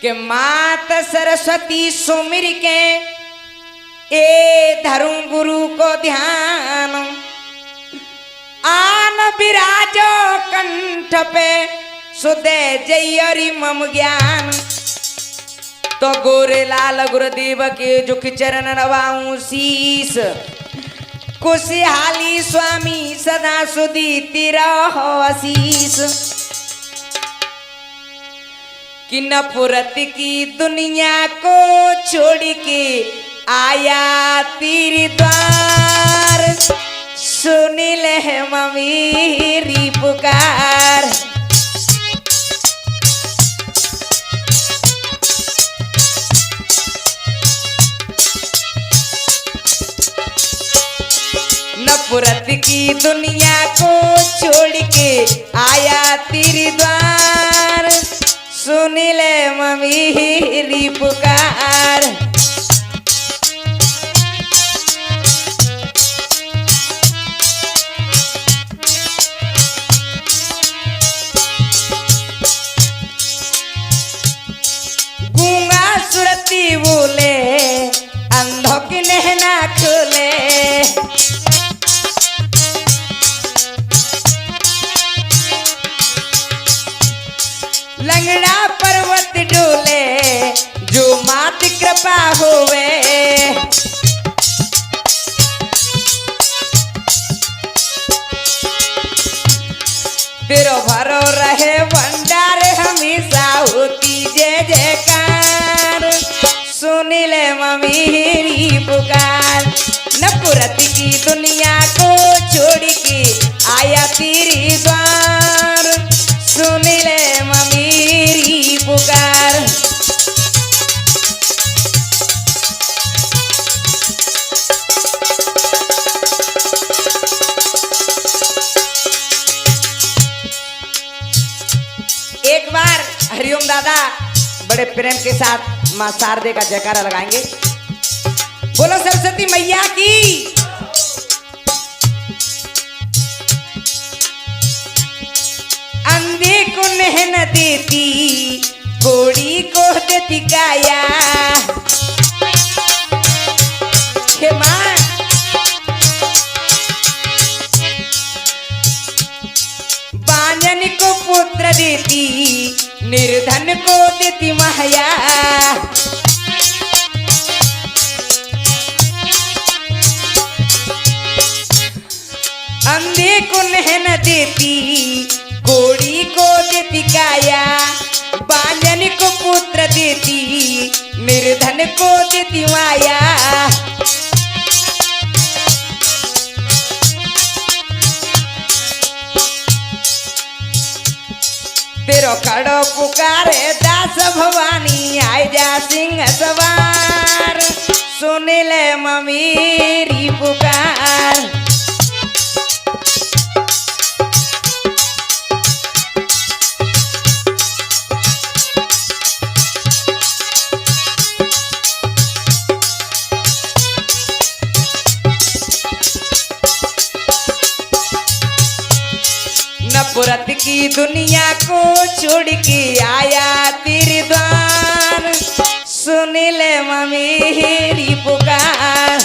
कि मात सरस्वती सुमिर के ए धरू गुरु को ध्यान आन विराजो कंठ पे सुदे जयरी मम ज्ञान। तो गोरे लाल गुरुदेव के जुख चरण नवाऊं शीस खुशहाली स्वामी सदा सुदीति रहो आशीष। कि नफरत की दुनिया को छोड़ के आया तेरे द्वार सुन ले मेरी पुकार। नफरत की दुनिया को छोड़ के आया तेरे द्वार सुन ले मेरी पुकार। गूंगा सुरती बोले अंधों की नहना खोले लंगड़ा पर्वत डोले जो मात कृपा होवे। तेरो भरो रहे भंडार हमेशा होती जय जयकार सुन ले मेरी पुकार। नफरत की दुनिया को छोड़ के आया तेरे द्वार सुन ले मेरी पुकार। एक बार हरिओम दादा बड़े प्रेम के साथ मां शारदे का जयकारा लगाएंगे। बोलो सरस्वती मैया की। अंधे को नहन देती घोड़ी को देती काया। हे मां बांझन को पुत्र देती निर्धन को देती माया। अंधे को नहन देती घोड़ी को देती काया। बांझन को पुत्र देती निर्धन को देती माया। तेरो कड़ो पुकारे दास भवानी आय जा सिंह सवार सुन ले मेरी पुकार। नफरत की दुनिया को छोड़ के आया तेरे द्वार सुन ले मेरी पुकार।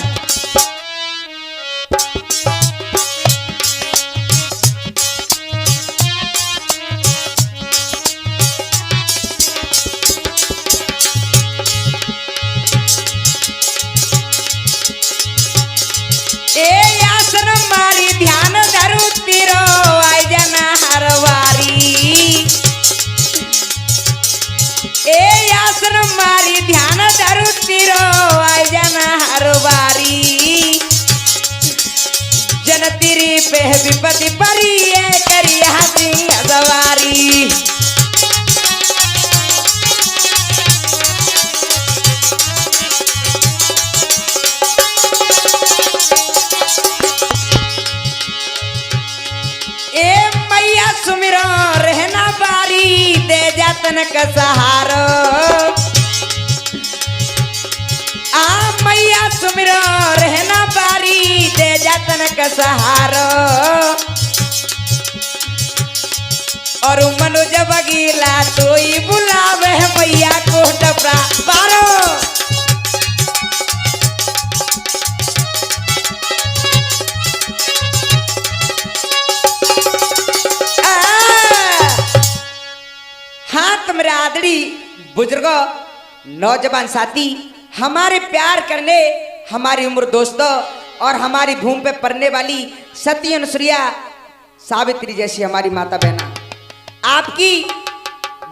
ए आश्रम मारी ध्यान धरू तेरो आय जाना हर वारी। ए आश्रम मारी ध्यान धरू तेरो आय जाना हर वारी। जन तेरी पे विपत्ति परी है करिया सिंह सवारी। सुमिरो रहना बारी दे जातन का सहारो। आ मैया सुमिरो रहना बारी दे जातन का सहारो। और मनुज बगीला तो ही बुलावे मैया को होत पारो। हाँ तो मेरे आदरी बुजुर्गों, नौजवान साथी, हमारे प्यार करने, हमारी उम्र दोस्तों और हमारी भूमि पे पड़ने वाली सती अनुसुईया सावित्री जैसी हमारी माता बहना, आपकी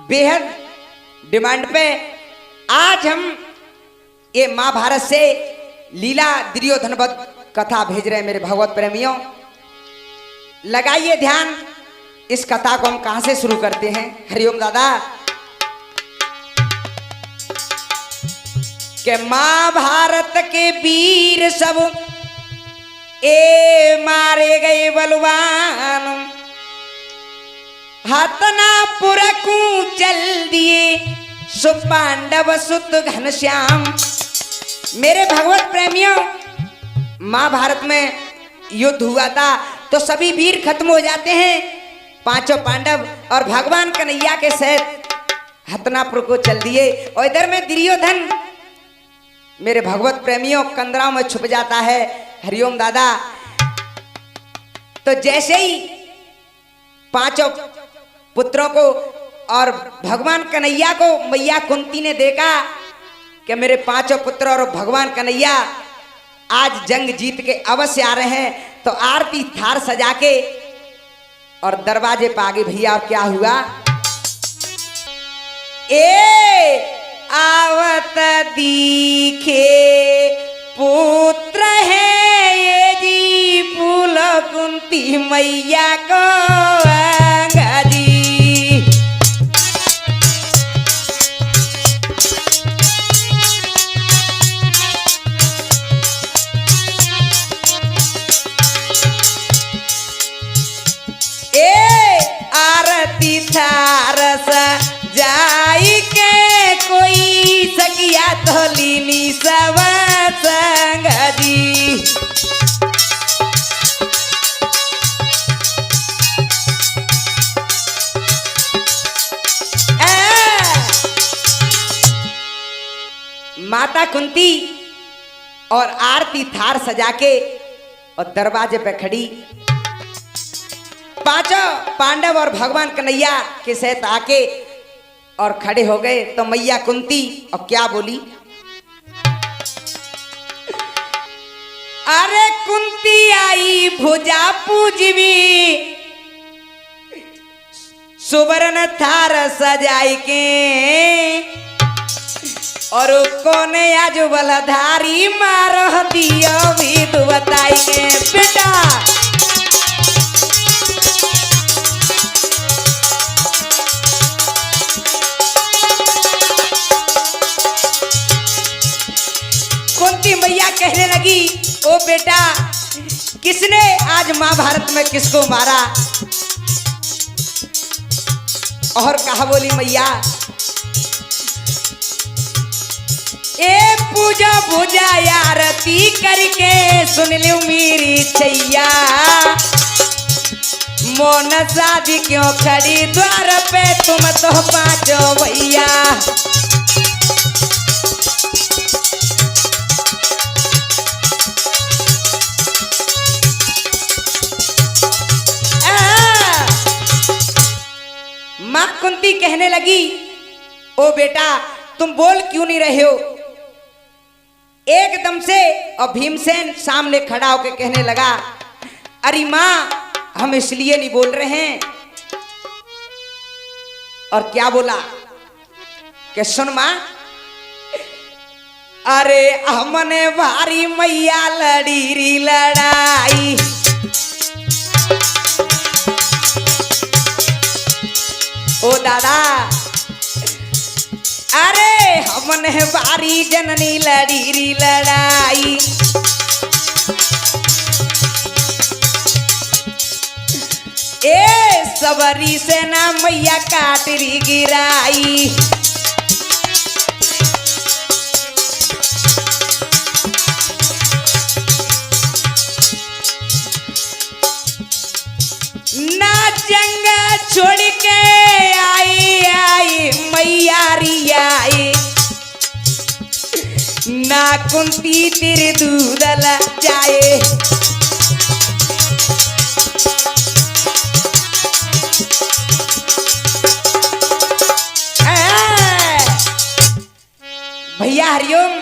बेहद डिमांड पे आज हम ये महाभारत से लीला दुर्योधनवध कथा भेज रहे हैं। मेरे भगवत प्रेमियों, लगाइए ध्यान, इस कथा को हम कहां से शुरू करते हैं। हरिओम दादा। के महाभारत के वीर सब मारे गए बलवान, हतनापुर को चल दिए सुपांडव सुत घनश्याम। मेरे भगवत प्रेमियों, महाभारत में युद्ध हुआ था तो सभी वीर खत्म हो जाते हैं, पांचों पांडव और भगवान कन्हैया के सहित हतनापुर को चल दिए। और इधर में दुर्योधन मेरे भगवत प्रेमियों कंदराओं में छुप जाता है। हरिओम दादा। तो जैसे ही पांचों पुत्रों को और भगवान कन्हैया को मैया कुंती ने देखा कि मेरे पांचों पुत्र और भगवान कन्हैया आज जंग जीत के अवश्य आ रहे हैं, तो आरती थार सजा के और दरवाजे पे आगे भैया। और क्या हुआ, आवत दिखे पुत्र है ये जी फूल कुंती मैया को अंगाजी। आरती थारस जाई के कोई सकिया तो लीनी सब संगजी। माता कुंती और आरती थार सजा के और दरवाजे पे खड़ी पांचों पांडव और भगवान कन्हैया के सहित आके और खड़े हो गए। तो मैया कुंती और क्या बोली, अरे कुंती आई भुजा पूजवी सुवर्ण थार सजाई के, और कोने आज बलधारी मारो दियो भी तू बताई के। बेटा कुंती मैया कहने लगी, ओ बेटा किसने आज महाभारत में किसको मारा। और कहा बोली मैया, ए पूजा पूजा आरती करके सुन लो मेरी छैया, मोन शादी क्यों खड़ी द्वार पे तुम तो पांचों भैया। मां कुंती कहने लगी, ओ बेटा तुम बोल क्यों नहीं रहे हो। एकदम से और भीमसेन सामने खड़ा होकर कहने लगा, अरे मां हम इसलिए नहीं बोल रहे हैं। और क्या बोला कि सुन मां, अरे हमने भारी मैया लड़ी री लड़ाई, ओ दादा अरे हमने बारी जननी लड़ी री लड़ाई, ए सबरी से ना मैया काट री गिराई। ना जंग छोड़ के आई आई मैया री आई, ना कुंती तेरे दूधल जाए। भैया हरिओम।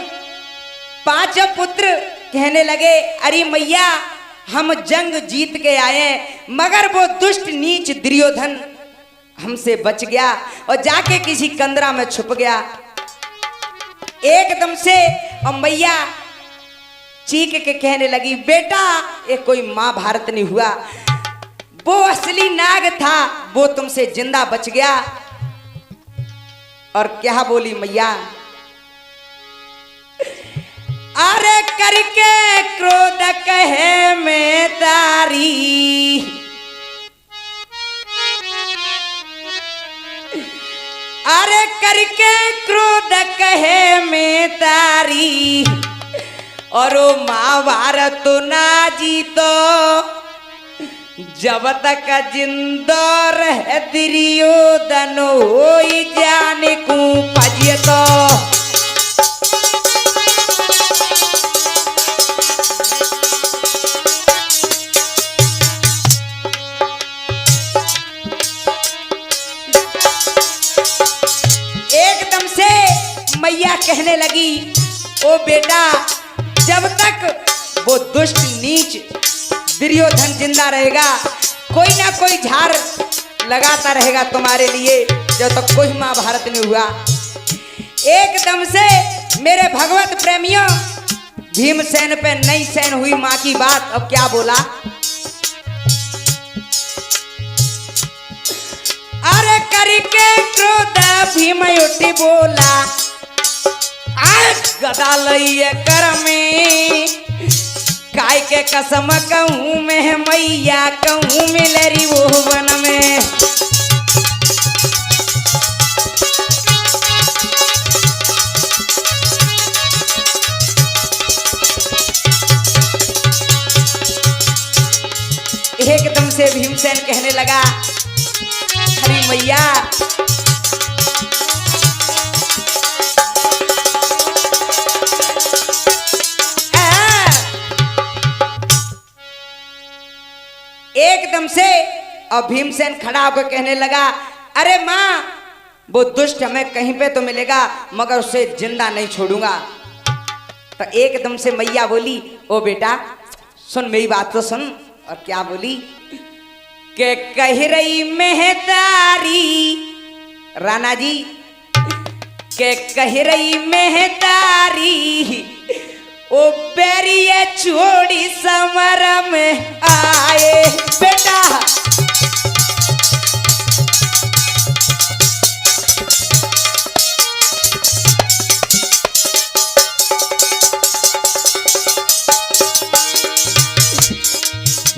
पांचों पुत्र कहने लगे अरे मैया हम जंग जीत के आए, मगर वो दुष्ट नीच दुर्योधन हमसे बच गया और जाके किसी कंदरा में छुप गया। एकदम से और मैया चीख के कहने लगी बेटा ये कोई महाभारत नहीं हुआ, वो असली नाग था, वो तुमसे जिंदा बच गया। और क्या बोली मैया, अरे करके क्रोध कहे में तारी, अरे करके क्रोध कहे में तारी, और ओ महाभारत ना जीतो जब तक जिंदा रह दुर्योधन होई जाने को पजियतो। एकदम से मैया कहने लगी ओ बेटा जब तक वो दुष्ट नीच दुर्योधन जिंदा रहेगा कोई ना कोई झार लगाता रहेगा तुम्हारे लिए, जब तक कोई महाभारत नहीं हुआ। एकदम से मेरे भगवत प्रेमियों भीमसेन पे नई सैन हुई माँ की बात। अब क्या बोला, अरे करके क्रोध भीम उठी बोला, आज गदा लइए कर में काय के कसम कहूँ मैं मैया कहूँ मिलरी वो वन में। एकदम से भीमसेन कहने लगा हरी मैया एकदम से। और भीमसेन खड़ा होकर कहने लगा अरे माँ वो दुष्ट हमें कहीं पे तो मिलेगा मगर उसे जिंदा नहीं छोड़ूंगा। तो एकदम से मैया बोली ओ बेटा सुन मेरी बात तो सुन। और क्या बोली के कह रही मेहतारी राणा जी के कह रही मेहतारी ओ बेरिए छोड़ी समर में आए बेटा।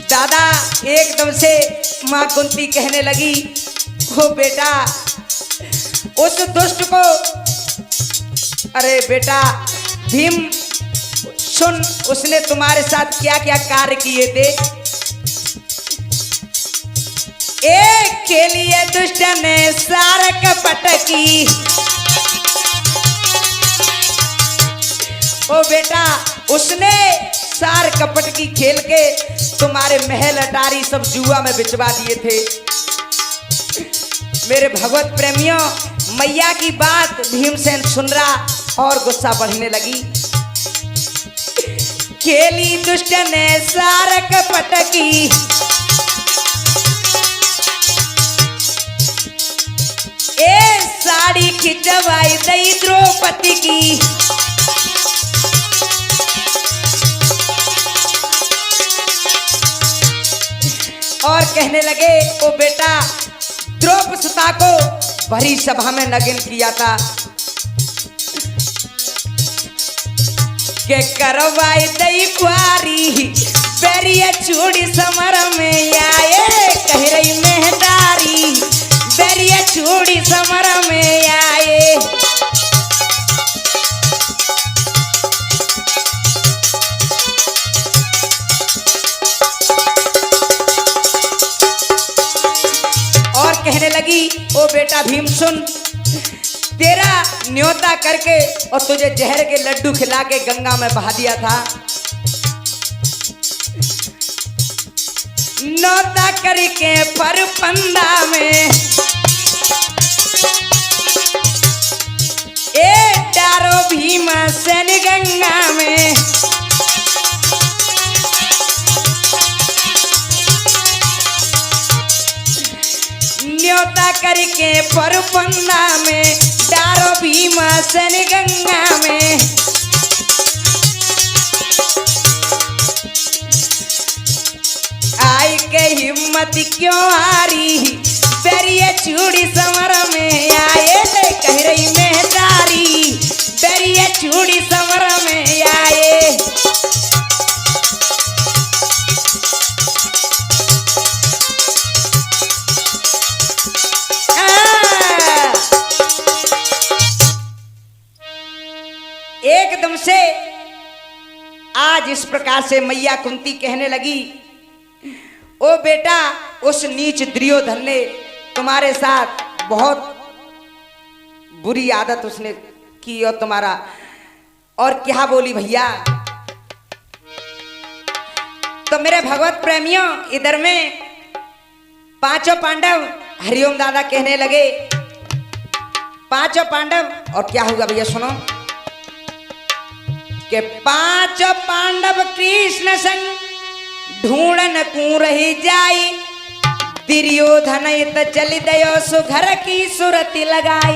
दादा एकदम से माँ कुंती कहने लगी ओ बेटा उस दुष्ट को, अरे बेटा भीम सुन उसने तुम्हारे साथ क्या क्या कार्य किए थे। एक के लिए दुष्ट ने सार कपट की, ओ बेटा उसने सार कपट की खेल के तुम्हारे महल अटारी सब जुआ में बिचवा दिए थे। मेरे भगवत प्रेमियों मैया की बात भीमसेन सुन रहा और गुस्सा बढ़ने लगी। खेली दुष्ट ने सार कपट की, ए साड़ी खिंचवाई दई द्रौपदी की, और कहने लगे ओ बेटा द्रौपदी को भरी सभा में नगिन किया था के करवाई दई कुआरी बेरिया चूड़ी समर में आए। कह रही मेहदारी बेरिया चूड़ी समर में आए। और कहने लगी ओ बेटा भीम सुन तेरा न्योता करके और तुझे जहर के लड्डू खिला के गंगा में बहा दिया था। न्योता करके परपंदा में डारो भीमसेन गंगा में। न्योता करके परपंदा में डारो भीमसेन गंगा में। आई के हिम्मत क्यों हारी बेरिए चूड़ी समर में आए कह रही मेहदारी बेरिए चूड़ी समर में आए। एकदम से आज इस प्रकार से मैया कुंती कहने लगी, ओ बेटा उस नीच दुर्योधन ने तुम्हारे साथ बहुत बुरी आदत उसने की और तुम्हारा और क्या बोली भैया। तो मेरे भगवत प्रेमियों इधर में पांचों पांडव हरिओम दादा कहने लगे, पांचों पांडव और क्या होगा भैया सुनो कि पांचों पांडव कृष्ण संग ढूंढन कू रही जाई दुर्योधन इत चली दयो सुघर की सुरती लगाई।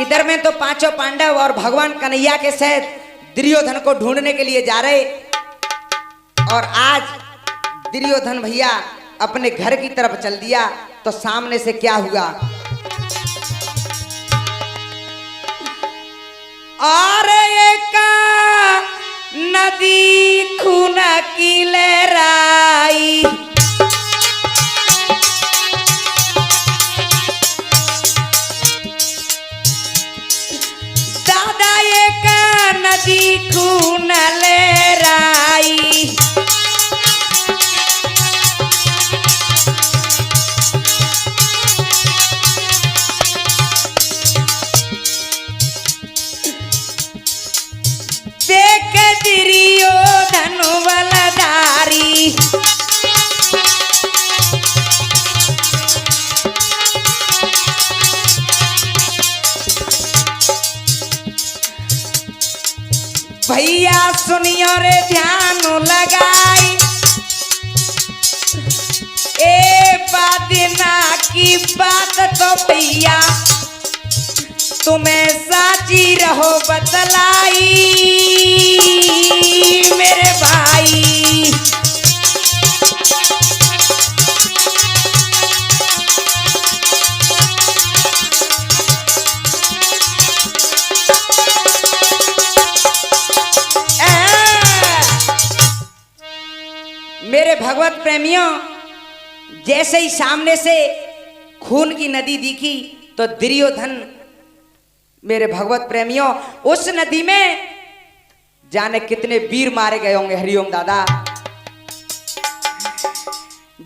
इधर में तो पांचों पांडव और भगवान कन्हैया के सहित दुर्योधन को ढूंढने के लिए जा रहे और आज दुर्योधन भैया अपने घर की तरफ चल दिया। तो सामने से क्या हुआ और एक नदी खून की लहराई दादा एक नदी खून लहराई। देख दुर्योधन बलधारी भैया सुनियो रे ध्यान लगाई ए बादिना की बात तो भैया तुम्हें साची रहो बतलाई मेरे भाई। मेरे भगवत प्रेमियों जैसे ही सामने से खून की नदी दिखी तो दुर्योधन मेरे भगवत प्रेमियों उस नदी में जाने कितने वीर मारे गए होंगे हरिओम दादा।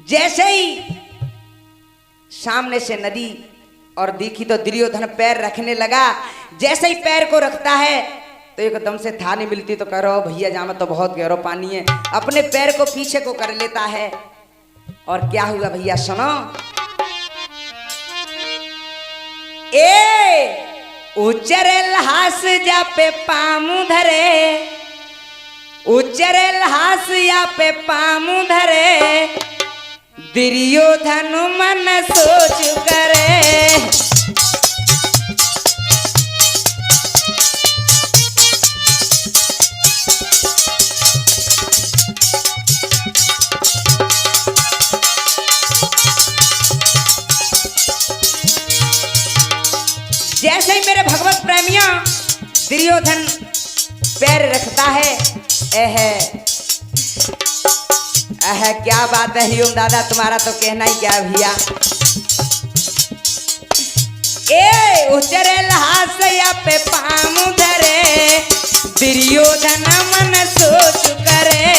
जैसे ही सामने से नदी और दिखी तो दुर्योधन पैर रखने लगा। जैसे ही पैर को रखता है तो एकदम से था नहीं मिलती तो कह रहा हो भैया जामा तो बहुत गहरा पानी है। अपने पैर को पीछे को कर लेता है और क्या हुआ भैया सुनो ए उचरेल हास जा पे पामू धरे उचरेल हास या पे पामू धरे दुर्योधन मन सोच करे। जैसे ही मेरे भगवत प्रेमियों दुर्योधन पैर रखता है क्या बात है हरिओम दादा तुम्हारा तो कहना ही क्या भैया। ए उचरे हासया पे पामू धरे दुर्योधन मन सोच करे।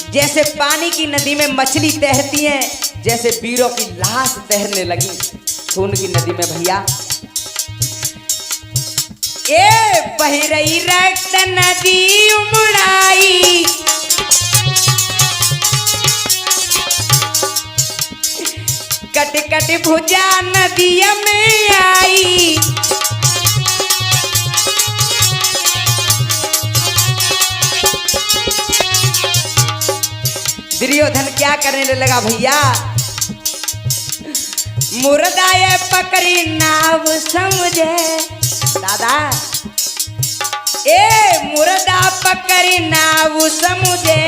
जैसे पानी की नदी में मछली तैरती है, जैसे वीरों की लाश तैरने लगी खून की नदी में भैया। ए बह रही रक्त नदी उमड़ाई, कट कट भुजा नदिया में आई। दुर्योधन क्या करने लगा भैया, मुर्दा ये पकड़ी नाव समझे दादा, ए मुर्दा पकड़ी नाव समझे,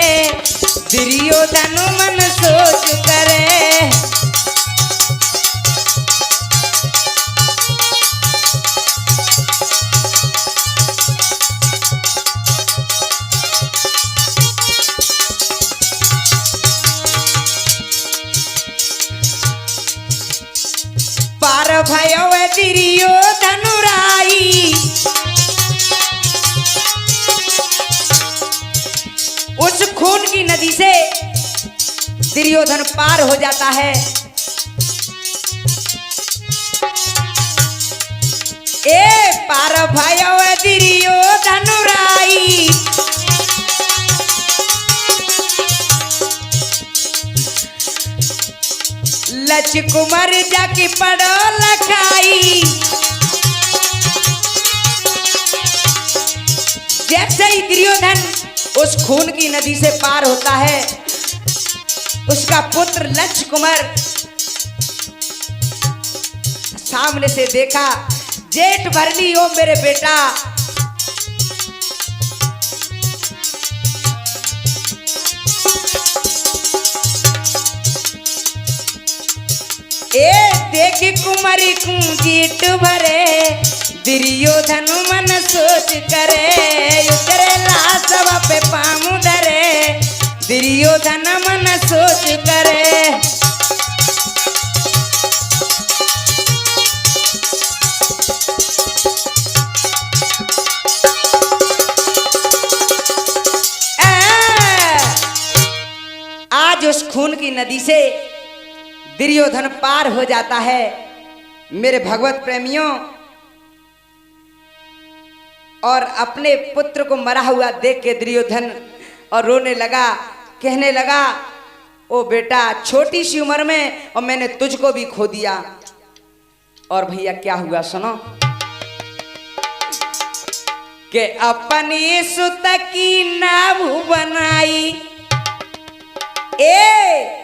दुर्योधन मन सोच करे। पार भयो दुर्योधन राई, उस खून की नदी से दुर्योधन पार हो जाता है। ए पार भयो दुर्योधन राई, लक्ष्मण जाके पड़ो लखाई। जैसे ही दुर्योधन उस खून की नदी से पार होता है, उसका पुत्र लक्ष्मण सामने से देखा, जेठ भर ली ओ मेरे बेटा। ए देख कुमारी जेठ भरे, दुर्योधन मन सोच करे, उतरे लाशवा पे पाँव धरे, दुर्योधन मन सोच करे। आज उस खून की नदी से दुर्योधन पार हो जाता है। मेरे भगवत प्रेमियों, और अपने पुत्र को मरा हुआ देख के दुर्योधन और रोने लगा, कहने लगा, ओ बेटा छोटी सी उम्र में और मैंने तुझको भी खो दिया। और भैया क्या हुआ सुनो, कि अपनी सुत की नाव बनाई, ए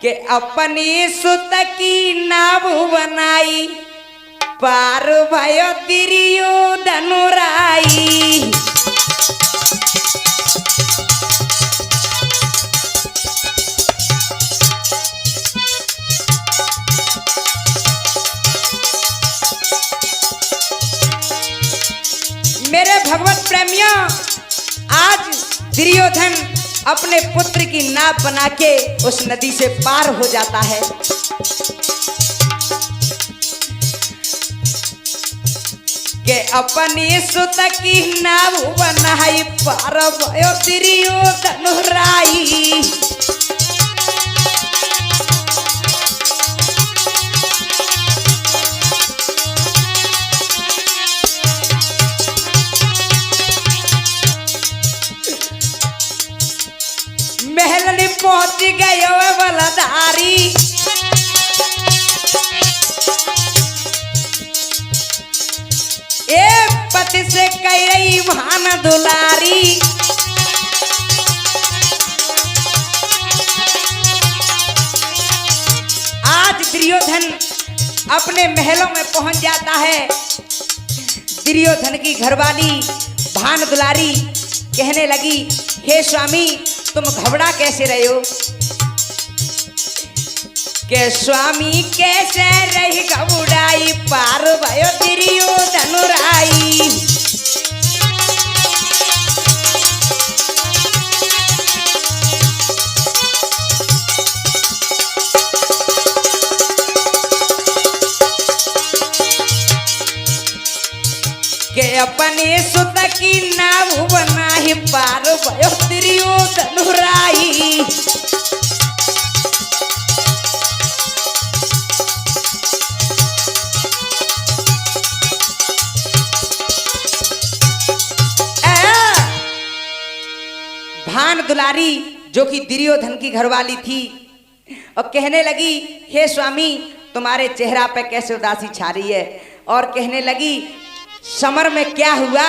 के अपनी सुत की नाव बनाई, पार भयो दुर्योधन राई। मेरे भगवत प्रेमियों, आज दुर्योधन अपने पुत्र की नाव बना के उस नदी से पार हो जाता है। के अपनी सुत की नाव बनाई, पार भयो दुर्योधन राई। महल में पहुंच गए बलधारी, ए पति से कह रही भान दुलारी। आज दुर्योधन अपने महलों में पहुंच जाता है। दुर्योधन की घरवाली भान दुलारी कहने लगी, हे स्वामी तुम घबरा कैसे रहे हो? के स्वामी कैसे रही घबराई, पार भयो दुर्योधन राई। के अपने सुत की नाव बनाई, पार भयो दुर्योधन राई। भान दुलारी जो कि दुर्योधन की घरवाली थी और कहने लगी, हे स्वामी तुम्हारे चेहरा पे कैसे उदासी छा रही है। और कहने लगी, समर में क्या हुआ।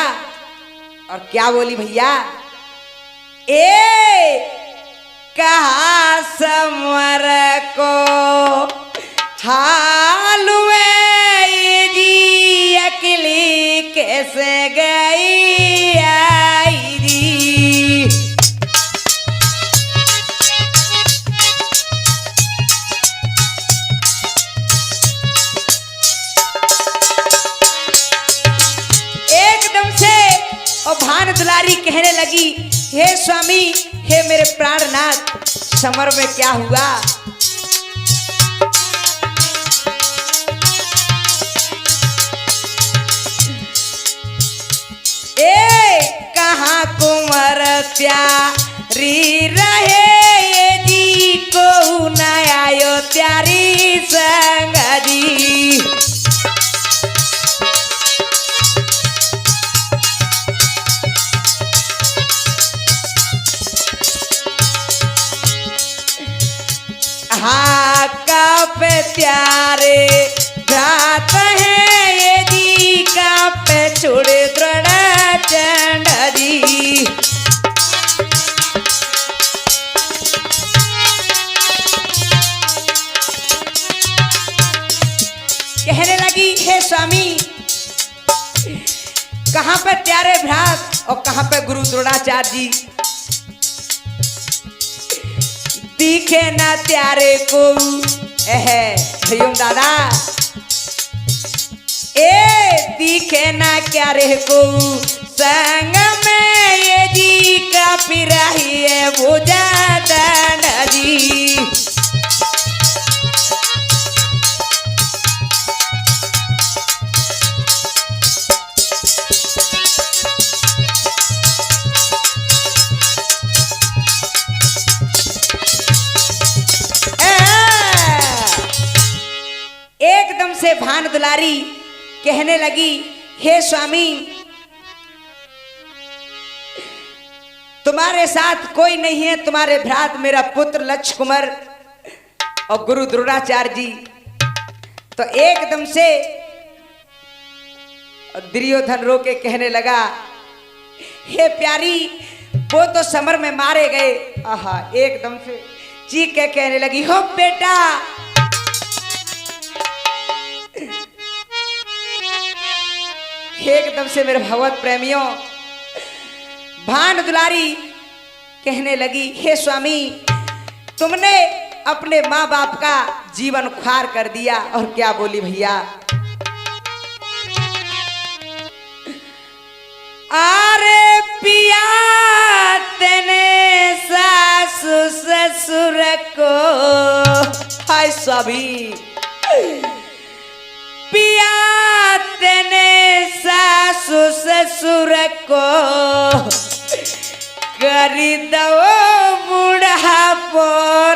और क्या बोली भैया, ए कहा समर को हाल में जी अकेली कैसे गई आई री। एकदम से और भान दुलारी कहने लगी, हे स्वामी हे मेरे प्राणनाथ समर में क्या हुआ। ए कहाँ कुंवर प्यारी रहे जी को न आयो प्यारी संग जी। हाँ का पे प्यारे भ्रात है ये जी का पे छोड़े दृढ़ चंड जी। कहने लगी, हे स्वामी कहाँ पे प्यारे भ्रात और कहाँ पे गुरु द्रोणाचार्य जी। दिखे ना त्यारे को हरिओम दादा, ए दिखे ना क्या रे को संग में ये जी का पिराही है भुजा दंड जी। एकदम से भान दुलारी कहने लगी, हे स्वामी तुम्हारे साथ कोई नहीं है, तुम्हारे भ्रात मेरा पुत्र लक्ष्य कुमार और गुरु द्रोणाचार्य जी। तो एकदम से दुर्योधन रो के कहने लगा, हे प्यारी वो तो समर में मारे गए। आहा एकदम से चीख के कहने लगी, हो बेटा एकदम से मेरे भगवत प्रेमियों भान दुलारी कहने लगी, हे स्वामी तुमने अपने माँ बाप का जीवन ख्वार कर दिया। और क्या बोली भैया, अरे पिया तेने सासु ससुर को, हाय सभी पिया तेने सासु ससुर को करी दो बूढ़ा पो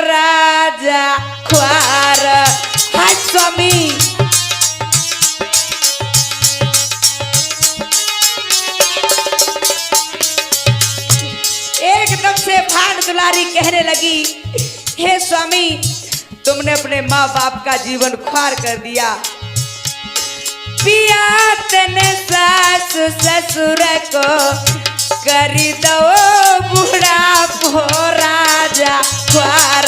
राजा ख्वार। हाय स्वामी एकदम से भान दुलारी कहने लगी, हे स्वामी तुमने अपने माँ बाप का जीवन ख्वार कर दिया। पिया तेने सासु ससुर को करी दो बूढ़ा पो राजा ख्वार।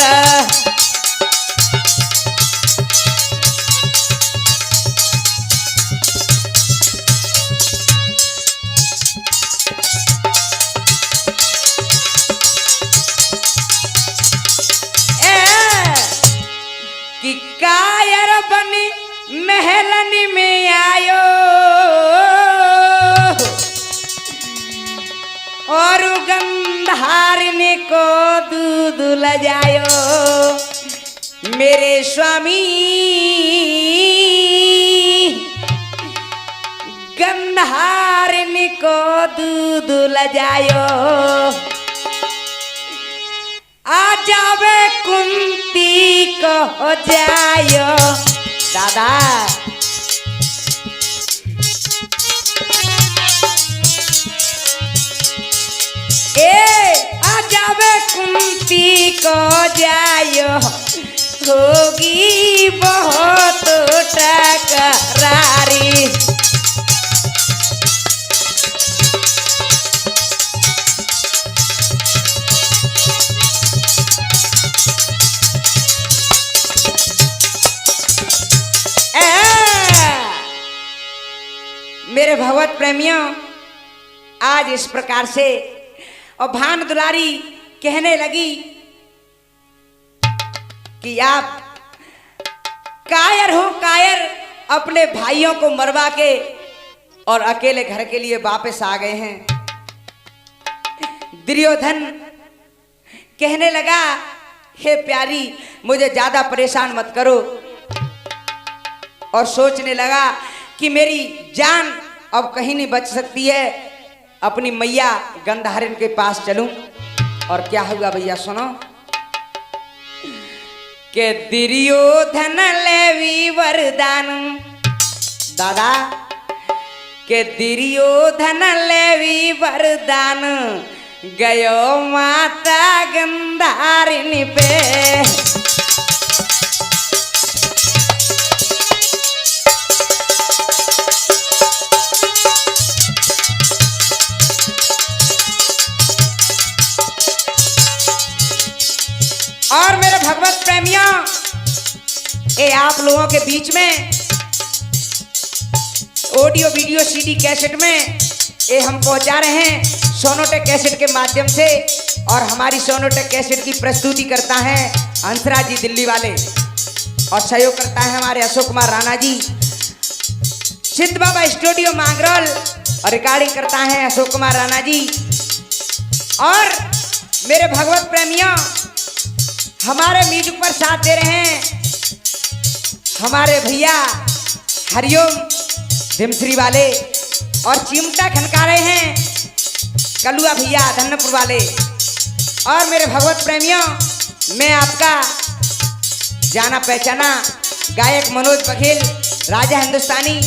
कि कायर बनी महलनी में आयो और गंधारने को दूध लजायो। मेरे स्वामी गंधारने को दूध लजायो। आ जावे कुंती को हो जायो दादा। ए आ होगी बहुत टकरारी। मेरे भगवत प्रेमियों, आज इस प्रकार से और भान दुलारी कहने लगी कि आप कायर हो, कायर अपने भाइयों को मरवा के और अकेले घर के लिए वापस आ गए हैं। दुर्योधन कहने लगा, हे प्यारी मुझे ज्यादा परेशान मत करो, और सोचने लगा कि मेरी जान अब कहीं नहीं बच सकती है, अपनी मैया गंधारिन के पास चलूं। और क्या हुआ भैया सुनो, के दुर्योधन लेवी वरदान, दादा के दुर्योधन लेवी वरदान, गयो माता गंधारिन पे। और मेरे भगवत प्रेमियों, ये आप लोगों के बीच में ऑडियो वीडियो सीडी कैसेट में ये हम पहुंचा रहे हैं सोनोटेक कैसेट के माध्यम से। और हमारी सोनोटेक कैसेट की प्रस्तुति करता है हंसराज जी दिल्ली वाले, और सहयोग करता है हमारे अशोक कुमार राणा जी। सिद्ध बाबा स्टूडियो मांगरोल और रिकॉर्डिंग करता है अशोक कुमार राणा जी। और मेरे भगवत प्रेमियों, हमारे म्यूजिक पर साथ दे रहे हैं हमारे भैया हरिओम भीमश्री वाले, और चिमटा खनका रहे हैं कलुआ भैया धन्यपुर वाले। और मेरे भगवत प्रेमियों, मैं आपका जाना पहचाना गायक मनोज बघेल, राजा हिंदुस्तानी,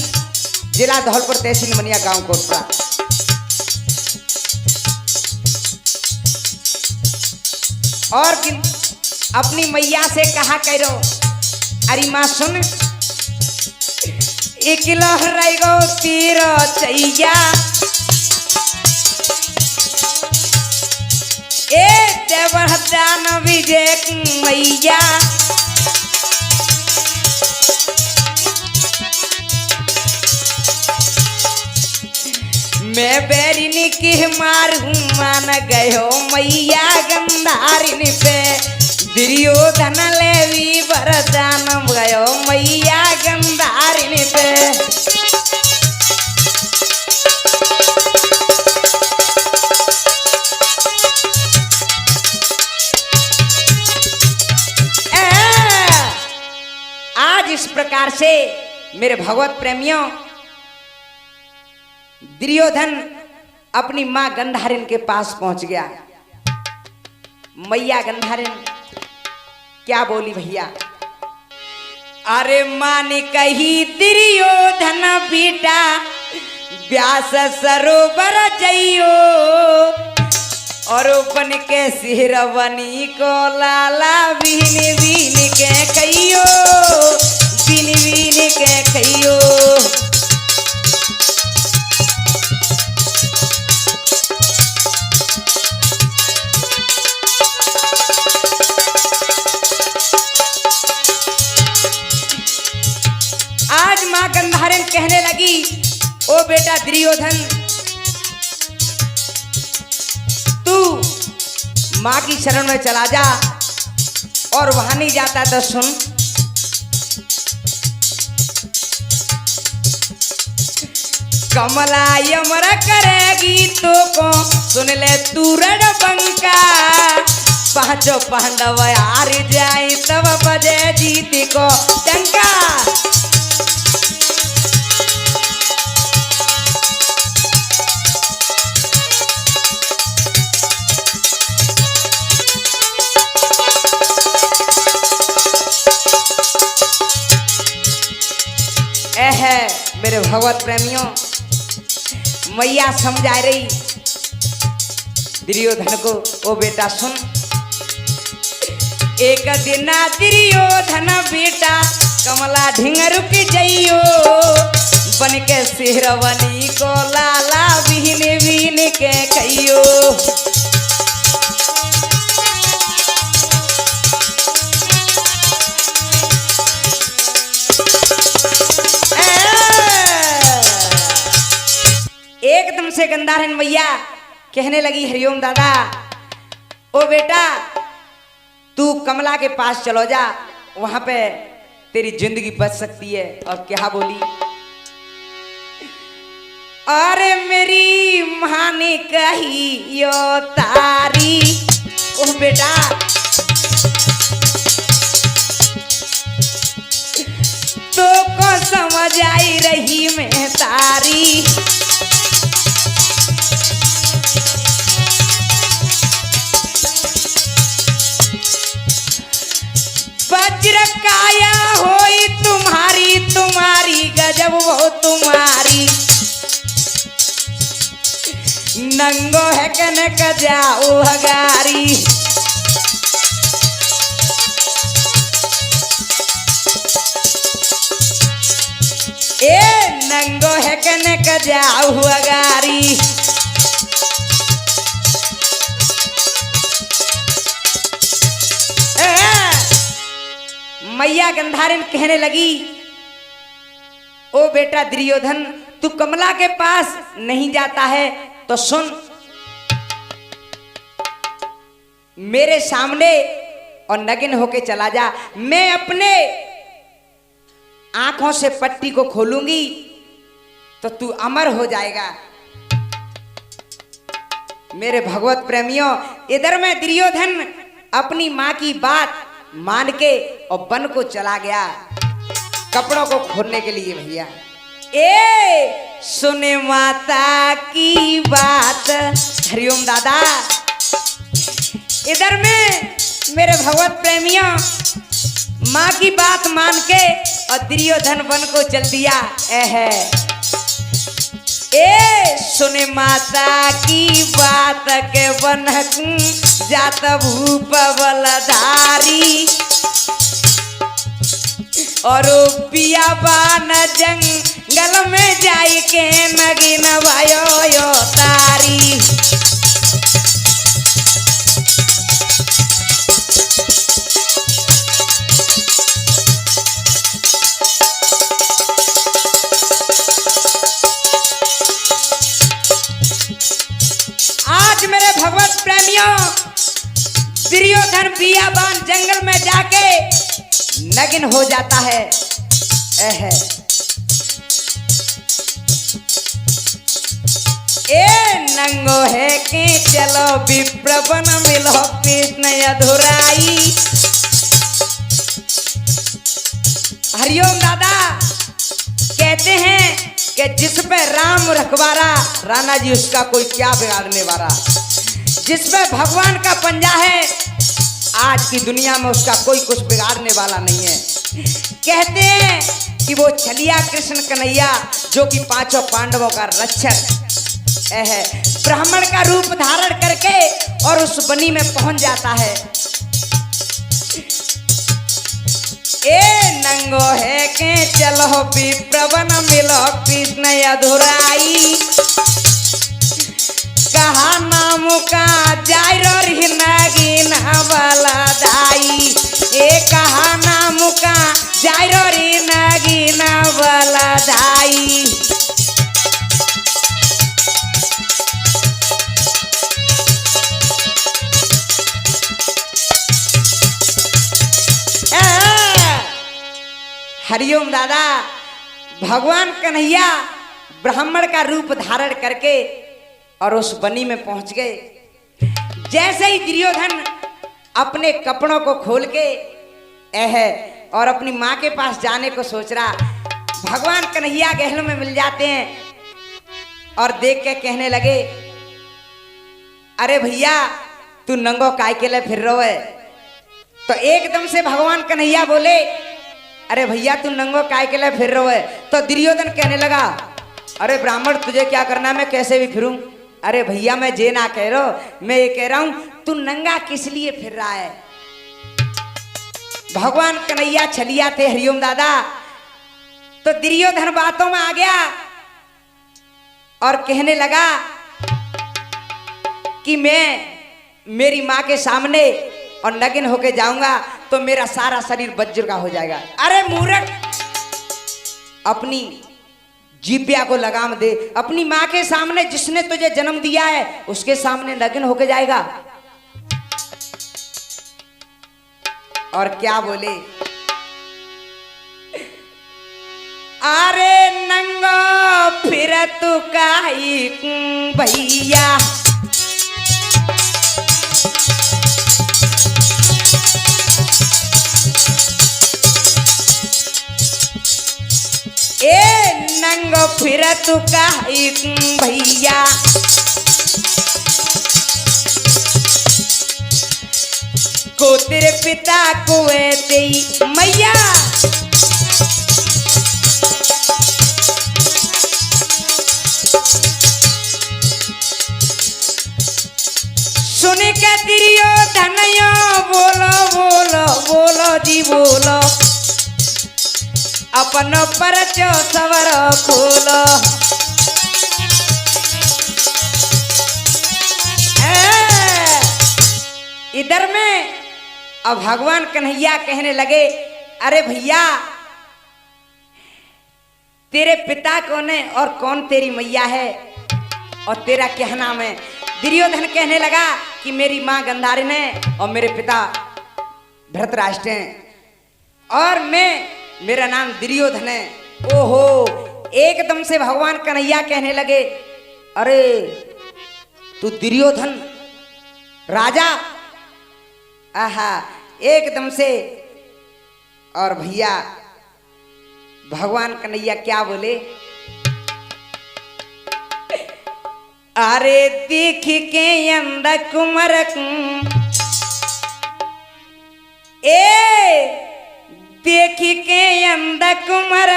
जिला धौलपुर, तहसील मनिया, गांव कोटपुरा। और अपनी मैया से कहा करो, अरे माँ सुन, एक लहराई गो तीर चैया, ए देवर दान विजय मैया, मैं बैरिनी की मारू मान गयो मैया गंधारिन पे। दुर्योधन लेवी वरदान, गयो मैया गंधारिन पे। आज इस प्रकार से मेरे भगवत प्रेमियों, दुर्योधन अपनी मां गंधारिन के पास पहुंच गया। मैया गंधारिन क्या बोली भैया, अरे मां ने कही दुर्योधन बेटा व्यास सरोवर जइयो, और बन के सिरवनी को लाला बीन बीन के कहियो, बीन बीन के कहियो। आज मां गंधारिन कहने लगी, ओ बेटा दुर्योधन, तू मां की शरण में चला जा, और वहां नहीं जाता तो सुन, कमला यमर करेगी तो को सुन ले तू रणबंका, पांचों पांडव हार जाए तब बजे जीत को डंका। मेरे भगवत प्रेमियों, मैया समझा रही दुर्योधन को, ओ बेटा सुन, एक दिन दुर्योधन बेटा कमला ढिंगर की जइयो बन के सिहरवनी को लाला बिहन बिहन के कहियो। एकदम से गंधारन मैया कहने लगी हरिओम दादा, ओ बेटा तू कमला के पास चलो जा, वहां पे तेरी जिंदगी बच सकती है। और क्या बोली, अरे मेरी मां ने कही यो तारी, ओ बेटा तो को समझ आई रही मैं तारी, वज्र काया होई तुम्हारी, तुम्हारी गजब वो तुम्हारी, नंगो है कनक जाओ हगारी। ए नंगो है कनक जाओ हगारी, मैया गंधारन कहने लगी, ओ बेटा दुर्योधन तू कमला के पास नहीं जाता है तो सुन, मेरे सामने और नग्न होके चला जा, मैं अपने आंखों से पट्टी को खोलूंगी तो तू अमर हो जाएगा। मेरे भगवत प्रेमियों, इधर में दुर्योधन अपनी मां की बात मान के और वन को चला गया कपड़ों को खोलने के लिए। भैया ए सुने माता की बात, हरिओम दादा, इधर में मेरे भगवत प्रेमियों माँ की बात मान के और दुर्योधन वन को चल दिया। ए सुने माता की बात के वन जात भूप बलधारी, और पिया बान जंगल में जाई के नगिन भयो यो तारी। आज मेरे भगवत प्रेमियों दुर्योधन बियाबान जंगल में जाके नग्न हो जाता है। ए नंगो है कि चलो विप्रवन मिलो कृष्ण अधुराई। हरिओम दादा कहते हैं कि जिस पे राम रखवारा राणा जी उसका कोई क्या बिगाड़ने वाला, जिस पे भगवान का पंजा है आज की दुनिया में उसका कोई कुछ बिगाड़ने वाला नहीं है। कहते हैं कि वो छलिया कृष्ण कन्हैया जो कि पांचों पांडवों का रक्षक है, ब्राह्मण का रूप धारण करके और उस बनी में पहुंच जाता है। ए नंगो है के चलो विप्रवन मिलो कृष्ण अधुराई। कहा नाम का जायरो नगीन वाला दाई। ए कहा नाम का जायरो नगीन वाला दाई। हरिओम दादा भगवान कन्हैया ब्राह्मण का रूप धारण करके और उस बनी में पहुंच गए। जैसे ही दुर्योधन अपने कपड़ों को खोल के और अपनी माँ के पास जाने को सोच रहा, भगवान कन्हैया गहलों में मिल जाते हैं और देख के कहने लगे, अरे भैया तू नंगो काय के लिए फिर रहो है। तो एकदम से भगवान कन्हैया बोले, अरे भैया तू नंगो काय के लिए फिर रहो है। तो दुर्योधन कहने लगा, अरे ब्राह्मण तुझे क्या करना, मैं कैसे भी फिरूं। अरे भैया मैं जे ना कह रहा हूं, मैं ये कह रहा हूं तू नंगा किस लिए फिर रहा है। भगवान कन्हैया छलिया थे हरिओम दादा। तो दुर्योधन बातों में आ गया और कहने लगा कि मैं मेरी माँ के सामने और नग्न होके जाऊंगा तो मेरा सारा शरीर वज्र का हो जाएगा। अरे मूर्ख, अपनी जीभ्या को लगाम दे। अपनी माँ के सामने, जिसने तुझे जन्म दिया है, उसके सामने नग्न होके जाएगा। और क्या बोले, अरे नंगो फिर तू काई भैया, ए नंगो फिर तू काई भैया, को तेरे पिता को तेई मैया, सुन के दुर्योधन बोलो बोलो बोलो जी बोलो, अपन परचो सवर खोलो। इधर में अब भगवान कन्हैया कहने लगे, अरे भैया तेरे पिता कौन है और कौन तेरी मैया है और तेरा क्या नाम है? दुर्योधन कहने लगा कि मेरी माँ गंधारिन है और मेरे पिता धृतराष्ट्र हैं और मेरा नाम दुर्योधन है। ओहो, एकदम से भगवान कन्हैया कहने लगे, अरे तू दुर्योधन राजा? आहा, एकदम से। और भैया भगवान कन्हैया क्या बोले, अरे देख के अंधा कुमर देख के अंधा कुमर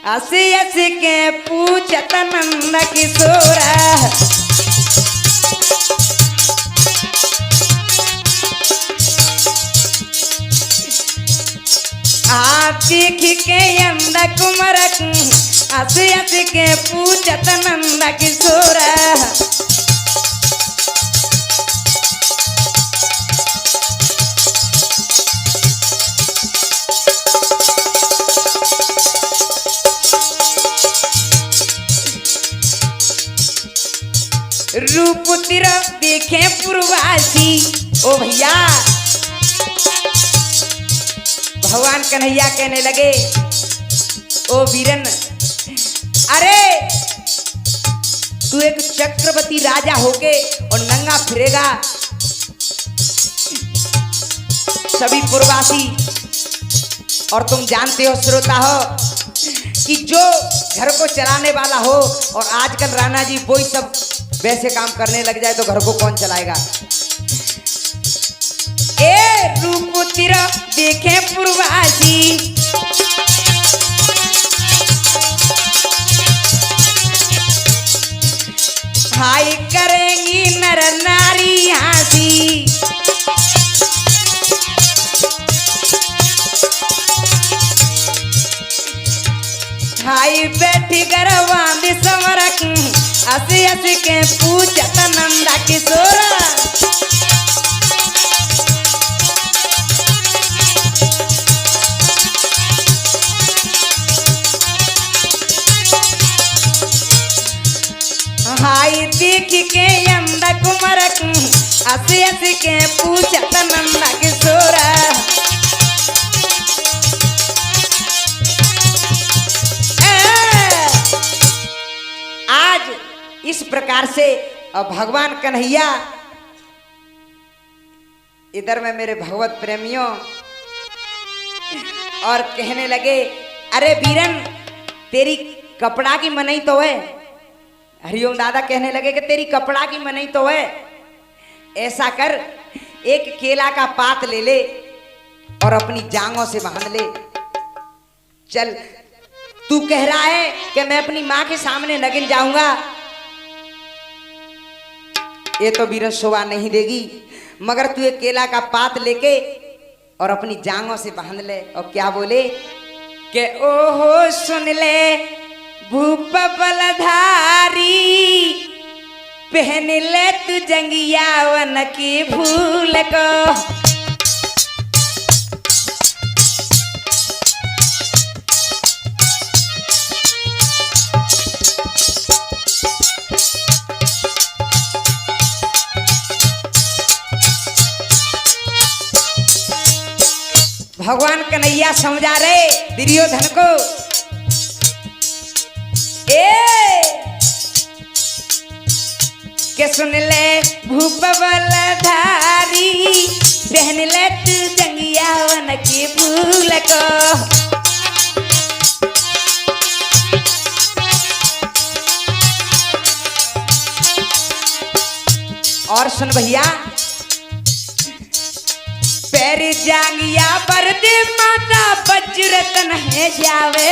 हसी हसी के पूछत नंद किशोरा, देख के अंधा कुमर हसी हसी के पूछत नंद किशोरा, रूप तेरा देखे पूर्वासी। ओ भैया भगवान कन्हैया कहने लगे, ओ वीरन, अरे तू एक चक्रवर्ती राजा होके और नंगा फिरेगा, सभी पूर्वासी और तुम जानते हो श्रोता हो कि जो घर को चलाने वाला हो और आजकल राणा जी वही सब वैसे काम करने लग जाए तो घर को कौन चलाएगा? ए रूप तेरा देखे पूर्वासी, हाय करेंगी नर नारी हंसी, हाय बैठी गरवांद समरक हसी हसी के पूछत नंदा किशोरा, हाय देख के अंधा कुमर हसी हसी के पूछत नंदा किशोरा, आज इस प्रकार से भगवान कन्हैया इधर में मेरे भगवत प्रेमियों और कहने लगे, अरे वीरन तेरी कपड़ा की मनई तो है। हरिओम दादा कहने लगे कि तेरी कपड़ा की मनई तो है, ऐसा कर एक केला का पात ले ले और अपनी जांघों से बांध ले। चल, तू कह रहा है कि मैं अपनी माँ के सामने नगिन जाऊंगा, ये तो वीरन शोभा नहीं देगी, मगर तू एक केला का पात लेके और अपनी जांघों से बांध ले और क्या बोले के ओहो सुन ले भूप बलधारी पहन ले तू जंगिया वन की भूल को। भगवान कन्हैया समझा रहे दुर्योधन को के सुन ले भूप बलधारी पहन ले तू जंगिया वन की भूल को। और सुन भैया पैर जांगिया पर दे माता वज्रतन है जावे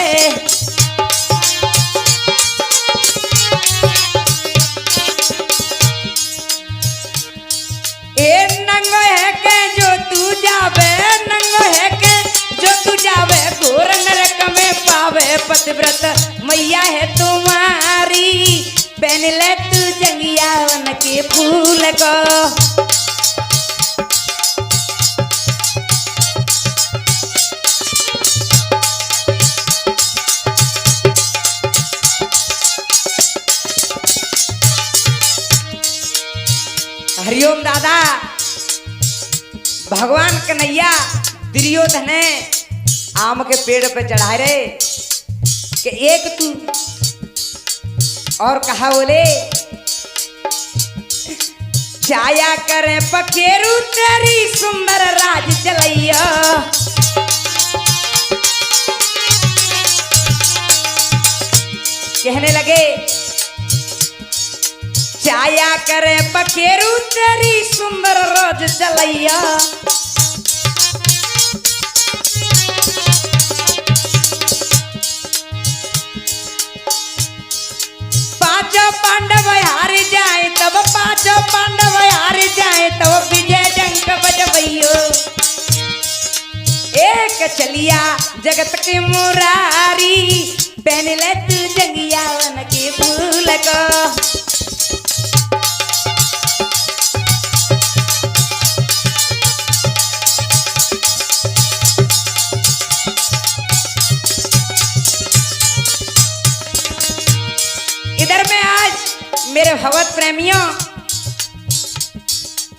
ए नंगो है के जो तू जावे नंगो है के जो तू जावे घोर नरक में पावे पतिव्रत मैया है तुम्हारी पहन ले तू जंगिया वन के फूल को। हरिओम दादा भगवान कन्हैया दुर्योधन आम के पेड़ पे चढ़ाए रहे कि एक तू और कहा बोले छाया करे पखेरु तेरी सुंदर राज चलैया। कहने लगे छाया करे पखेरु तेरी सुंदर राज चलैया। पांचों पांडव हार जाए तब पांचों पांडव हार जाए तब विजय डंक बजबैयो। एक चलिया जगत के मुरारी पहन ले तू जंगिया वन के फूल को। इधर में आज मेरे भगवत प्रेमियों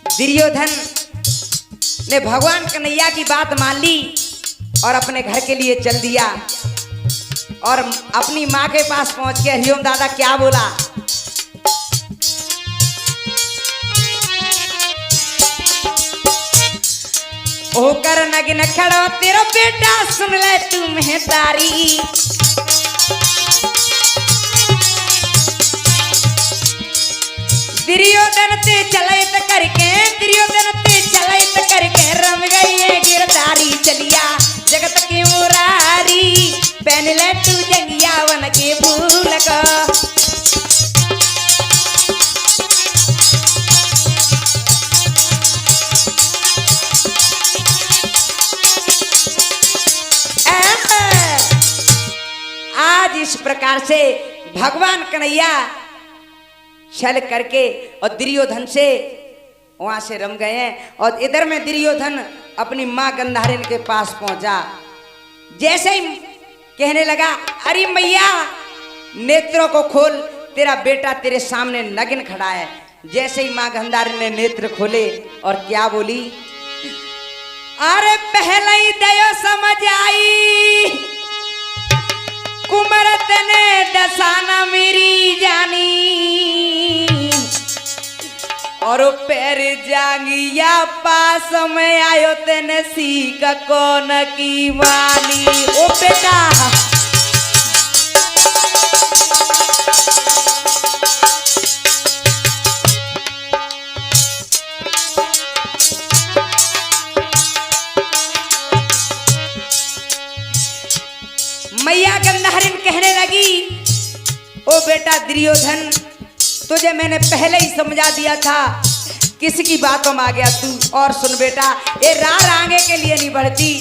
दुर्योधन ने भगवान कन्हैया की बात मान ली और अपने घर के लिए चल दिया और अपनी माँ के पास पहुंच के हरिओम दादा क्या बोला ओ कर नगिन खड़ो तेरा बेटा सुन ले तू मेहतारी। दुर्योधन ते चलित करके रम गई गिरधारी चलिया जगत की मुरारी पहन ले तू जंगिया वन के फूल को। आज इस प्रकार से भगवान कन्हैया छल करके और दुर्योधन से वहां से रम गए हैं। और इधर में दुर्योधन अपनी मां गंधारिन के पास पहुंचा। जैसे ही कहने लगा अरे मैया नेत्रों को खोल तेरा बेटा तेरे सामने नग्न खड़ा है। जैसे ही मां गंधारिन ने नेत्र खोले और क्या बोली अरे पहले ही दया समझ आई कुमरत ने दसाना मेरी जानी और पैर जांगिया पास में आयो तेने सीख कौन की मानी। ओ बेटा मैया गंधारिन कहने लगी ओ बेटा दुर्योधन तुझे मैंने पहले ही समझा दिया था किसकी बातों में आ गया तू। और सुन बेटा, ये रार आगे के लिए नहीं बढ़ती।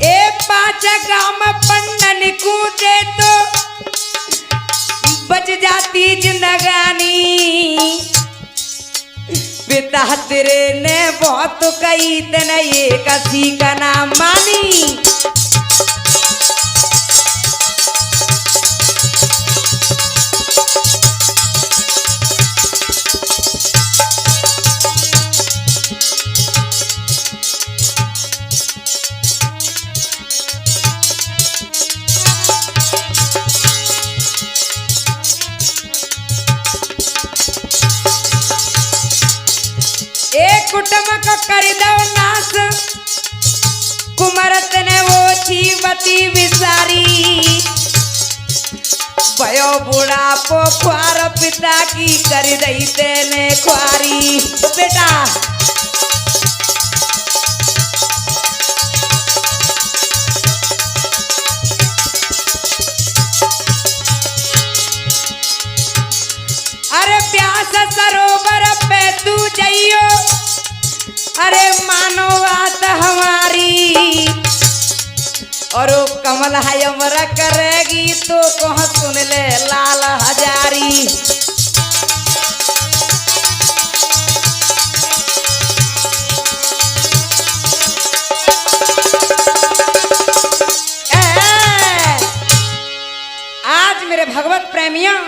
ए पाँच गांव में पंडन कूदे तो बच जाती जिंदगानी। पिता तेरे ने बहुत कही तेने ये किसी का नाम मानी। कुटुंब को कर दो नाश, कुमरत ने वो जीवती विसारी। भयो बुढ़ापो ख्वार पिता की कर दई तेने ख्वारी। तो बेटा अरे प्यास सरोवर पे तू जइयो, अरे मानो बात हमारी। और वो कमल है अमरा करेगी तो कहाँ सुन ले लाल हजारी। आज मेरे भगवत प्रेमियों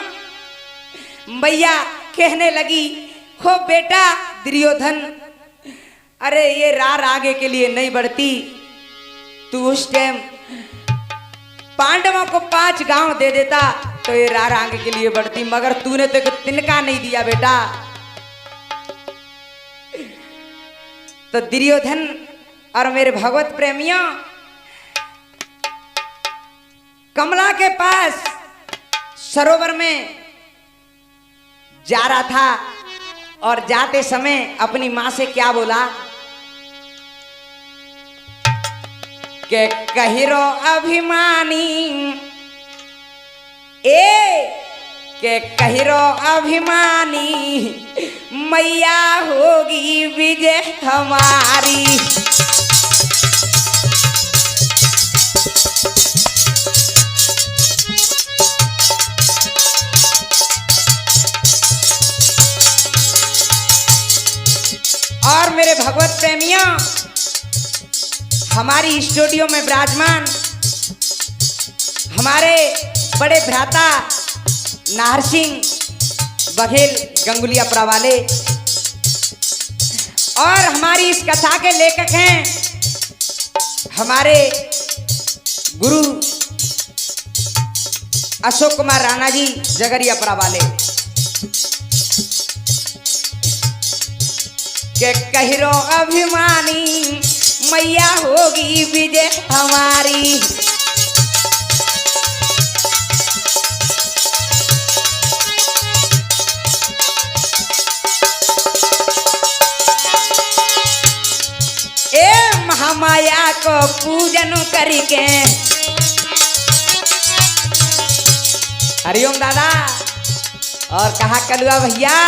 भैया कहने लगी, हो बेटा दुर्योधन, अरे ये रार आगे के लिए नहीं बढ़ती। तू उस टाइम पांडवों को 5 गांव दे देता तो ये रार आगे के लिए बढ़ती, मगर तूने तो तिनका नहीं दिया बेटा। तो दुर्योधन और मेरे भगवत प्रेमियों कमला के पास सरोवर में जा रहा था और जाते समय अपनी मां से क्या बोला के कहिरो अभिमानी, के कहिरो अभिमानी, मैया होगी विजय हमारी। और मेरे भगवत प्रेमियों हमारी स्टूडियो में विराजमान हमारे बड़े भ्राता नाहर सिंह बघेल गंगुलियापुरा वाले और हमारी इस कथा के लेखक हैं हमारे गुरु अशोक कुमार राणा जी जगरियापुरा वाले। के कहिरो अभिमानी, मैया होगी विजय हमारी। ए महामाया को पूजन करके, हरिओम दादा और कहा कलुआ भैया,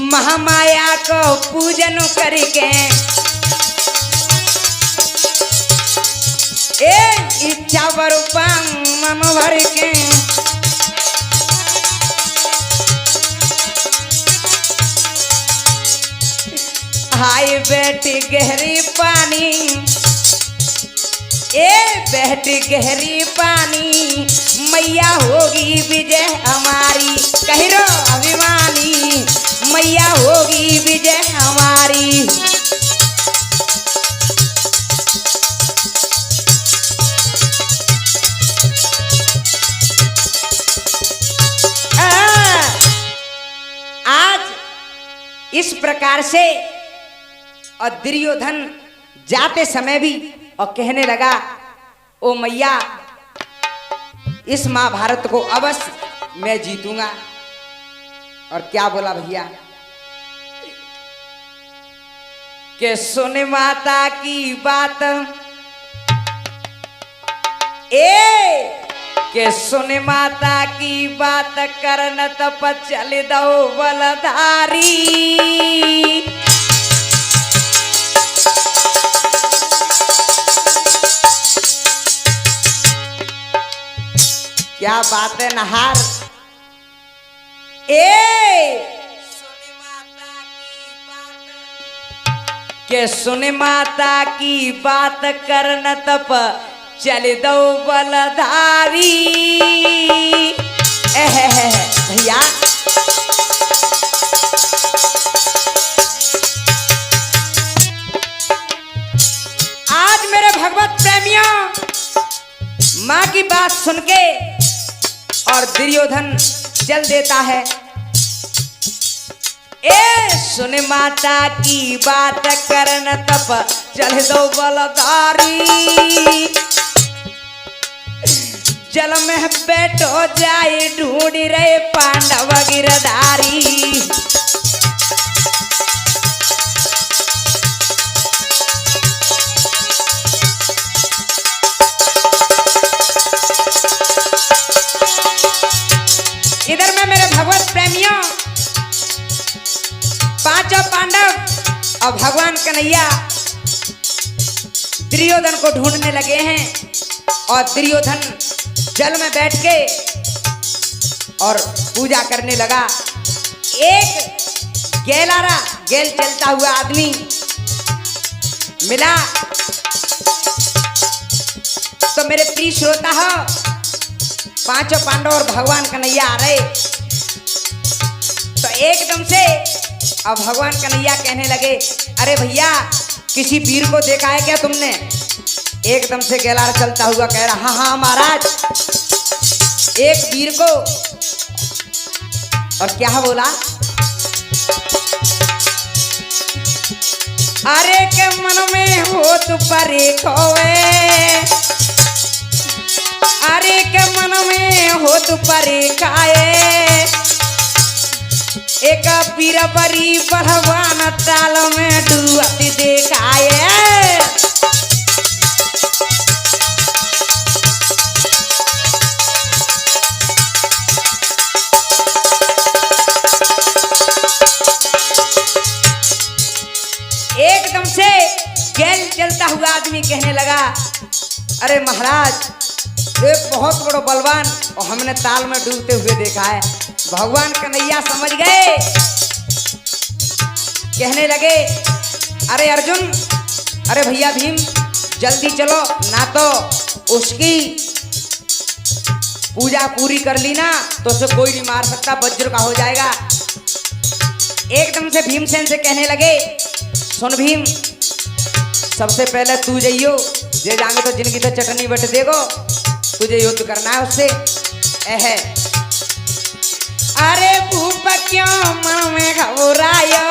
महामाया को पूजन करके इच्छा बरूपम मन भर के, हाय बेटी गहरी पानी, बेटी गहरी पानी, मैया होगी विजय हमारी। कहिरो अभिमानी, मैया होगी विजय हमारी। आज इस प्रकार से और दुर्योधन जाते समय भी और कहने लगा, ओ मैया इस महाभारत को अवश्य मैं जीतूंगा। और क्या बोला भैया के, सुन माता की बात ए के सुन माता की बात करन तप चल दो बलधारी। क्या बात है नहार। सुन माता की बात करन तप चल दो बलधारी। भैया आज मेरे भगवत प्रेमियों माँ की बात सुन के और दुर्योधन चल देता है। सुन माता की बात करन तप चल दो बलधारी। जल में बैठो जाए ढूंढ रहे पांडव गिरधारी। इधर में मेरे भगवत प्रेमियों पांचों पांडव और भगवान कन्हैया दुर्योधन को ढूंढने लगे हैं। और दुर्योधन जल में बैठ के और पूजा करने लगा। एक गेल चलता हुआ आदमी मिला। तो मेरे प्रिय श्रोता हो, पांचों पांडव और भगवान कन्हैया आ रहे। तो एकदम से अब भगवान कन्हैया कहने लगे, अरे भैया किसी वीर को देखा है क्या तुमने? एकदम से गेलार चलता हुआ कह रहा, हाँ हाँ महाराज, एक वीर को। और क्या बोला? अरे के मन में हो तू परे खोए, अरे के मन में हो तू परे खाए। एक पीरा बरी बलवान ताल में डूबती देखाए। एकदम से गेल चलता हुआ आदमी कहने लगा, अरे महाराज एक बहुत बड़ा बलवान और हमने ताल में डूबते हुए देखा है। भगवान कन्हैया समझ गए, कहने लगे, अरे अर्जुन, अरे भैया भीम जल्दी चलो, ना तो उसकी पूजा पूरी कर ली ना तो उसे कोई नहीं मार सकता, वज्र का हो जाएगा। एकदम से भीमसेन से कहने लगे, सुन भीम, सबसे पहले तू जाइयो, जे जाएंगे तो जिनकी तो चटनी बट देगो, तुझे युद्ध करना है उससे। अरे भूप क्यों मन में घबरायो,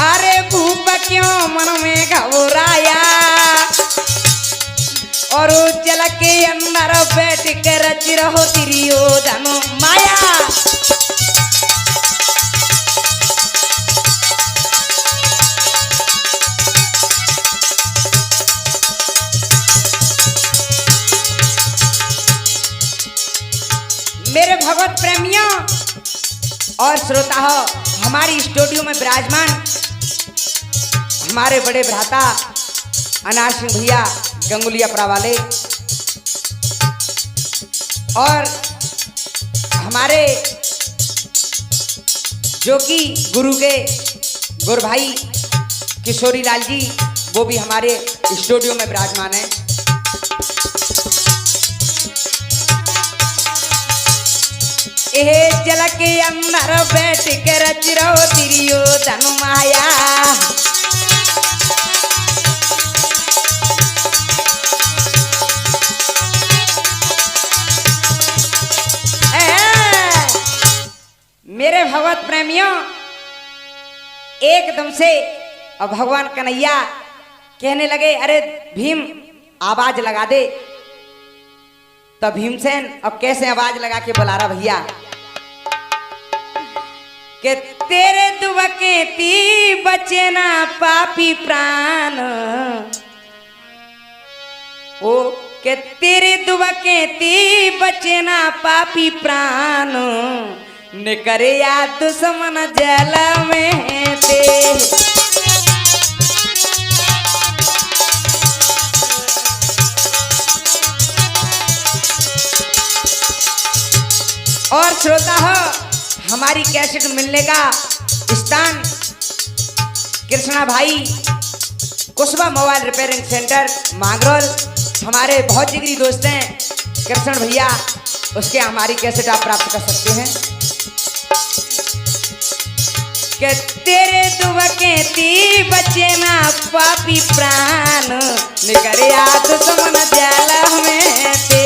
अरे भूप क्यों मन में घबराया। और जल के अंदर बैठ के रच रहो दुर्योधन माया। मेरे भगवत प्रेमियों और श्रोता हो, हमारी स्टूडियो में विराजमान हमारे बड़े भ्राता अनाज सिंह भैया गंगुलिया पड़ा वाले, और हमारे जो कि गुरु के गुरु भाई किशोरी लाल जी, वो भी हमारे स्टूडियो में विराजमान है। जल के अंदर बैठ के रच रहो दुर्योधन माया। मेरे भगवत प्रेमियों, एकदम से अब भगवान कन्हैया कहने लगे, अरे भीम आवाज लगा दे। तो भीमसेन अब कैसे आवाज लगा के बुला रहा भैया? के तेरे दुबके ती बचे ना पापी प्राण, ओ के तेरे दुबके ती बचे ना पापी प्राण, निकरे या दुश्मन जल में ते। और श्रोता हो, हमारी कैसेट मिलने का स्थान कृष्णा भाई Kushwaha mobile repairing centre Mangrol, हमारे बहुत जिगरी दोस्त हैं कृष्ण भैया, उसके हमारी कैसेट आप प्राप्त कर सकते हैं। के तेरे दुबके ती बचे ना पापी प्राण, निकरे या दुश्मन जल में ते।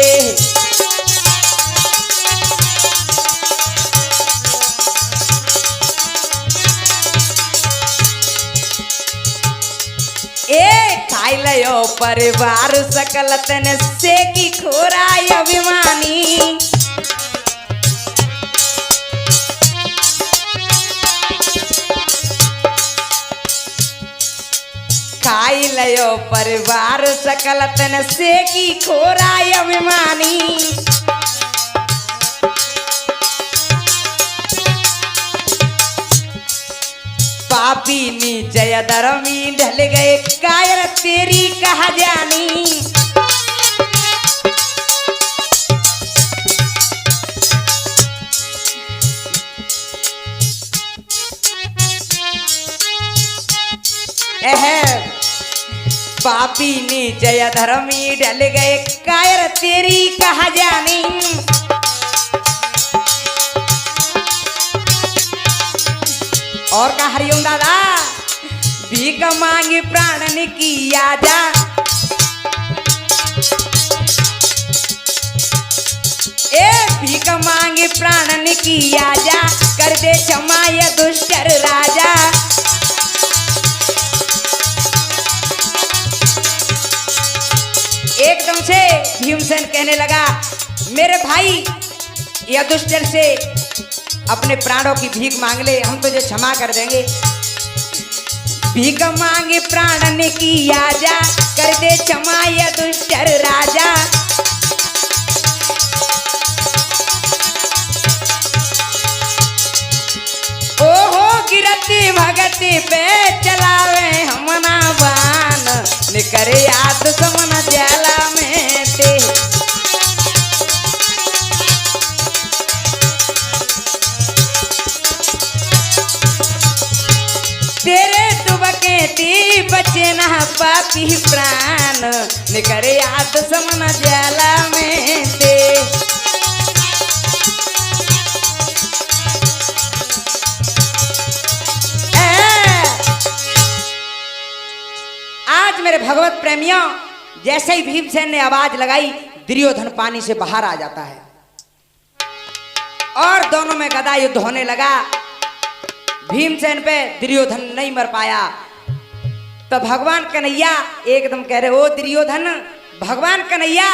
खाइलो परिवार सकल तन से की खोराय अभिमानी, खाइलो परिवार सकल तन से की खोराय अभिमानी। पापी नीचे धर्मी ढल गए कायर तेरी कहा जानी। पापी नीचे धर्मी ढल गए कायर तेरी कहा जानी। और का हरिओम दादा, भीख मांगी प्राणन की आजा, ए भीख मांगी प्राणन की आजा, कर दे क्षमा ये दुष्कर राजा। एकदम से भीमसेन कहने लगा, मेरे भाई यह दुष्कर से अपने प्राणों की भीख मांग ले, हम तुझे क्षमा कर देंगे। भीख मांगे प्राणन की आजा, कर दे क्षमा ये दुष्कर राजा। ओहो गिरती भगती पे चलावे हमना बान, निकरे याद समन जला में ते। तेरे दुबके ती बचे ना पापी प्राण, निकरे याद समन जला में ते। आज मेरे भगवत प्रेमियों, जैसे ही भीमसेन ने आवाज लगाई, दुर्योधन पानी से बाहर आ जाता है और दोनों में गदा युद्ध होने लगा। भीमसेन पे दुर्योधन नहीं मर पाया, तो भगवान कन्हैया एकदम कह रहे, ओ दुर्योधन, भगवान कन्हैया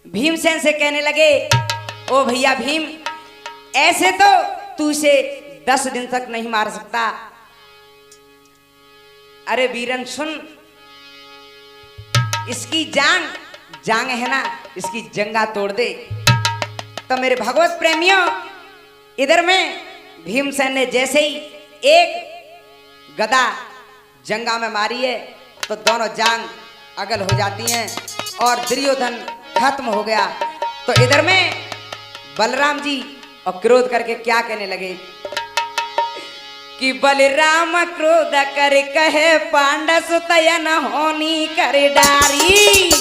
भीमसेन से कहने लगे, ओ भैया भीम, ऐसे तो तू इसे 10 दिन तक नहीं मार सकता। अरे वीरन सुन, इसकी जांग है ना, इसकी जंगा तोड़ दे। तो मेरे भगवत प्रेमियों, इधर में भीमसेन ने जैसे ही एक गदा जंगा में मारी है, तो दोनों जांग अगल हो जाती हैं और दुर्योधन खत्म हो गया। तो इधर में बलराम जी और क्रोध करके क्या कहने लगे कि बलराम क्रोध कर कहे, पांडव सुतयन होनी कर डारी।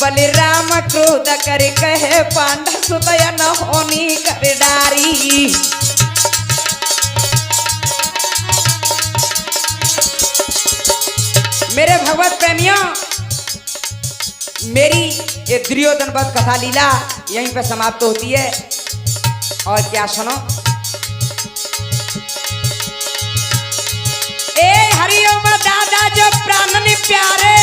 बलराम क्रोध कर कहे, पांडव सुतयन होनी कर डारी। मेरे भगवत प्रेमियों, मेरी ये दुर्योधन वध कथा लीला यहीं पे समाप्त होती है। और क्या सुनो, ए हरिओम दादा जो प्राणनि प्यारे,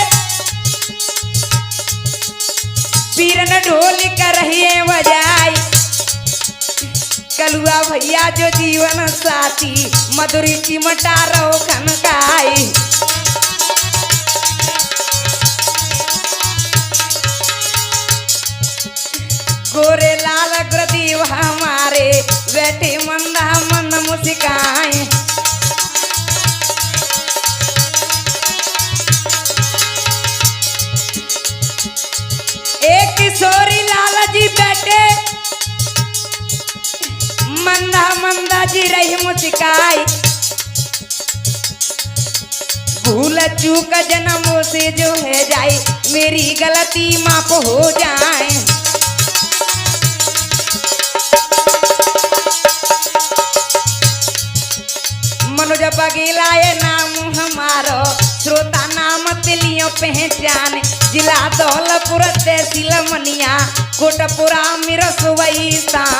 पीरन ढोल कर रहिए बजाई कलुआ भैया जो जीवन साथी मधुरी चिमटा रहो खनकाई गोरे लाल गुरुदेव हमारे बैठे मंदा मन मुस्काए एक किशोरी लाला जी बैठे मंदा मंदा जी रही मुस्काई भूल चूक जन्मों से जो है जाए मेरी गलती माफ हो जाए मनोज बघेला ये नाम हमारो श्रोता नाम तिलियों पहचान जिला दौलपुर तहसील मनिया कोटपुरा मिरसवई स्थान